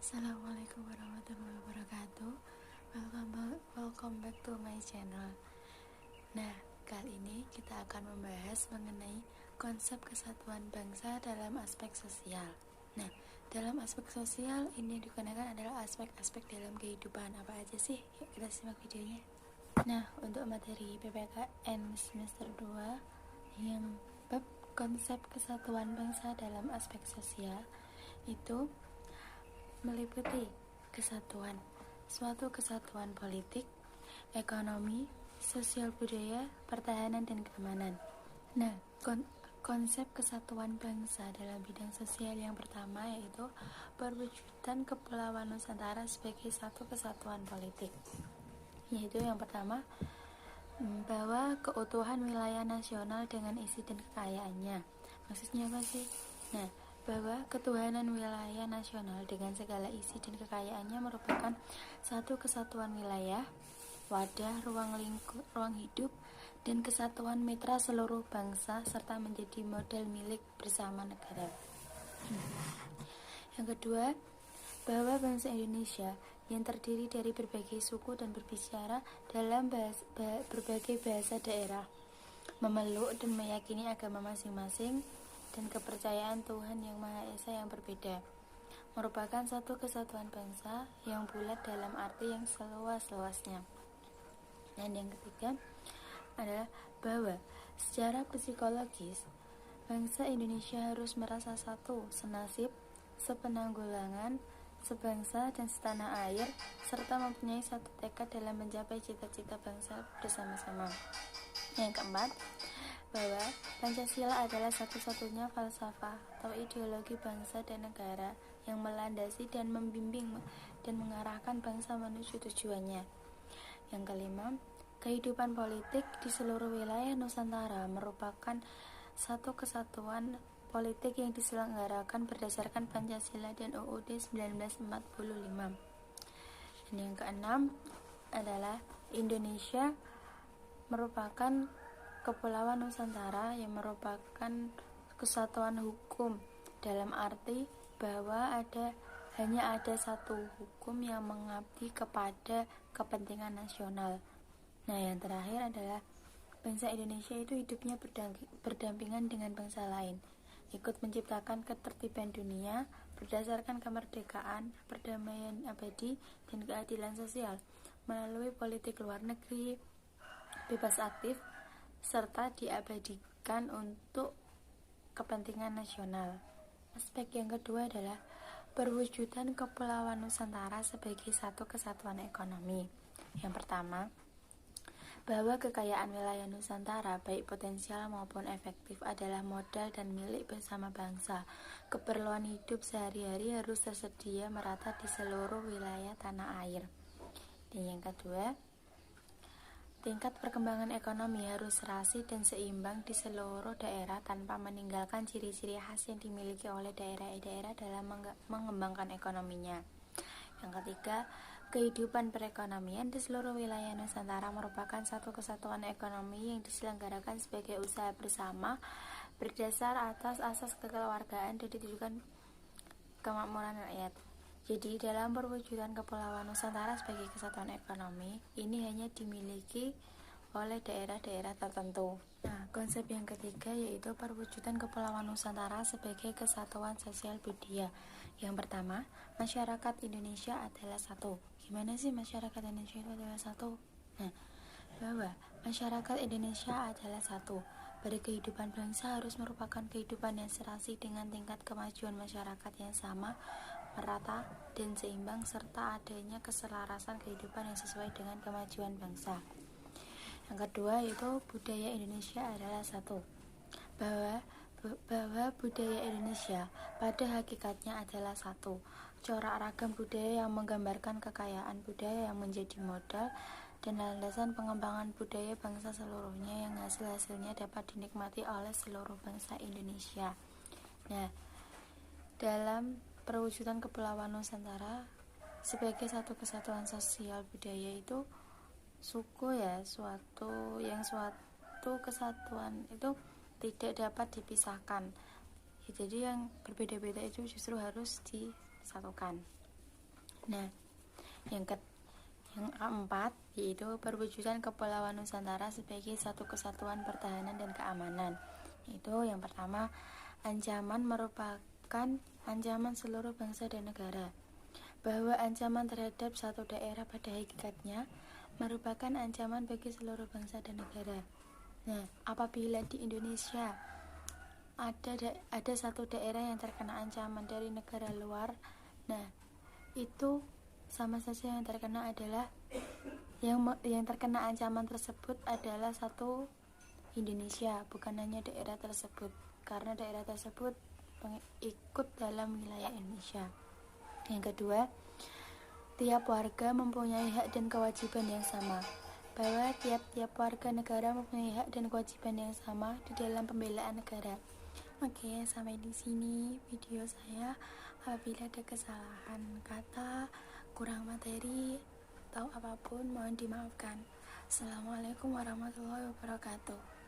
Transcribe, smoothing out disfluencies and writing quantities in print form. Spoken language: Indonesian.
Assalamualaikum warahmatullahi wabarakatuh. Welcome back to my channel. Nah, kali ini kita akan membahas mengenai konsep kesatuan bangsa dalam aspek sosial. Nah, dalam aspek sosial ini digunakan adalah aspek-aspek dalam kehidupan. Apa aja sih? Yuk kita simak videonya. Nah, untuk materi PPKN semester 2 yang bab konsep kesatuan bangsa dalam aspek sosial itu meliputi kesatuan, suatu kesatuan politik, ekonomi, sosial budaya, pertahanan, dan keamanan. Nah, konsep kesatuan bangsa dalam bidang sosial yang pertama yaitu perwujudan Kepulauan Nusantara sebagai satu kesatuan politik. Yaitu yang pertama, bahwa keutuhan wilayah nasional dengan isi dan kekayaannya. Maksudnya apa sih? Nah, bahwa ketuhanan wilayah nasional dengan segala isi dan kekayaannya merupakan satu kesatuan wilayah, wadah, ruang hidup, dan kesatuan mitra seluruh bangsa serta menjadi modal milik bersama negara. Yang kedua, bahwa bangsa Indonesia yang terdiri dari berbagai suku dan berbicara dalam berbagai bahasa daerah, memeluk dan meyakini agama masing-masing dan kepercayaan Tuhan Yang Maha Esa yang berbeda, merupakan satu kesatuan bangsa yang bulat dalam arti yang seluas-luasnya. Dan yang ketiga adalah bahwa secara psikologis bangsa Indonesia harus merasa satu, senasib, sepenanggulangan, sebangsa dan setanah air, serta mempunyai satu tekad dalam mencapai cita-cita bangsa bersama-sama. Yang keempat, bahwa Pancasila adalah satu-satunya falsafah atau ideologi bangsa dan negara yang melandasi dan membimbing dan mengarahkan bangsa menuju tujuannya. Yang kelima, kehidupan politik di seluruh wilayah Nusantara merupakan satu kesatuan politik yang diselenggarakan berdasarkan Pancasila dan UUD 1945. Dan yang keenam adalah Indonesia merupakan Kepulauan Nusantara yang merupakan kesatuan hukum dalam arti bahwa hanya ada satu hukum yang mengabdi kepada kepentingan nasional. Nah, yang terakhir adalah bangsa Indonesia itu hidupnya berdampingan dengan bangsa lain, ikut menciptakan ketertiban dunia berdasarkan kemerdekaan, perdamaian abadi, dan keadilan sosial melalui politik luar negeri bebas aktif serta diabadikan untuk kepentingan nasional. Aspek yang kedua adalah perwujudan Kepulauan Nusantara sebagai satu kesatuan ekonomi. Yang pertama, bahwa kekayaan wilayah Nusantara baik potensial maupun efektif adalah modal dan milik bersama bangsa. Keperluan hidup sehari-hari harus tersedia merata di seluruh wilayah tanah air. Dan yang kedua, tingkat perkembangan ekonomi harus serasi dan seimbang di seluruh daerah tanpa meninggalkan ciri-ciri khas yang dimiliki oleh daerah-daerah dalam mengembangkan ekonominya. Yang ketiga, kehidupan perekonomian di seluruh wilayah Nusantara merupakan satu kesatuan ekonomi yang diselenggarakan sebagai usaha bersama berdasar atas asas kekeluargaan dan ditujukan kemakmuran rakyat. Jadi dalam perwujudan Kepulauan Nusantara sebagai kesatuan ekonomi ini hanya dimiliki oleh daerah-daerah tertentu. Nah, konsep yang ketiga yaitu perwujudan Kepulauan Nusantara sebagai kesatuan sosial budaya. Yang pertama, masyarakat Indonesia adalah satu. Gimana sih masyarakat Indonesia itu adalah satu? Nah, bahwa masyarakat Indonesia adalah satu. Berkehidupan bangsa harus merupakan kehidupan yang serasi dengan tingkat kemajuan masyarakat yang sama, merata, dan seimbang serta adanya keselarasan kehidupan yang sesuai dengan kemajuan bangsa. Yang kedua yaitu budaya Indonesia adalah satu. Bahwa budaya Indonesia pada hakikatnya adalah satu. Corak ragam budaya yang menggambarkan kekayaan budaya yang menjadi modal dan landasan pengembangan budaya bangsa seluruhnya yang hasil-hasilnya dapat dinikmati oleh seluruh bangsa Indonesia. Nah, dalam perwujudan Kepulauan Nusantara sebagai satu kesatuan sosial budaya itu suku suatu kesatuan itu tidak dapat dipisahkan. Jadi yang berbeda-beda itu justru harus disatukan. Nah, yang keempat yaitu perwujudan Kepulauan Nusantara sebagai satu kesatuan pertahanan dan keamanan. Itu yang pertama, ancaman merupakan ancaman seluruh bangsa dan negara. Bahwa ancaman terhadap satu daerah pada hakikatnya merupakan ancaman bagi seluruh bangsa dan negara. Nah, apabila di Indonesia ada satu daerah yang terkena ancaman dari negara luar, nah itu sama saja yang terkena adalah yang terkena ancaman tersebut adalah satu Indonesia, bukan hanya daerah tersebut, karena daerah tersebut ikut dalam wilayah Indonesia. Yang kedua, tiap warga mempunyai hak dan kewajiban yang sama, bahwa tiap-tiap warga negara mempunyai hak dan kewajiban yang sama di dalam pembelaan negara. Oke, sampai di sini video saya. Apabila ada kesalahan kata, kurang materi, atau apapun, mohon dimaafkan. Assalamualaikum warahmatullahi wabarakatuh.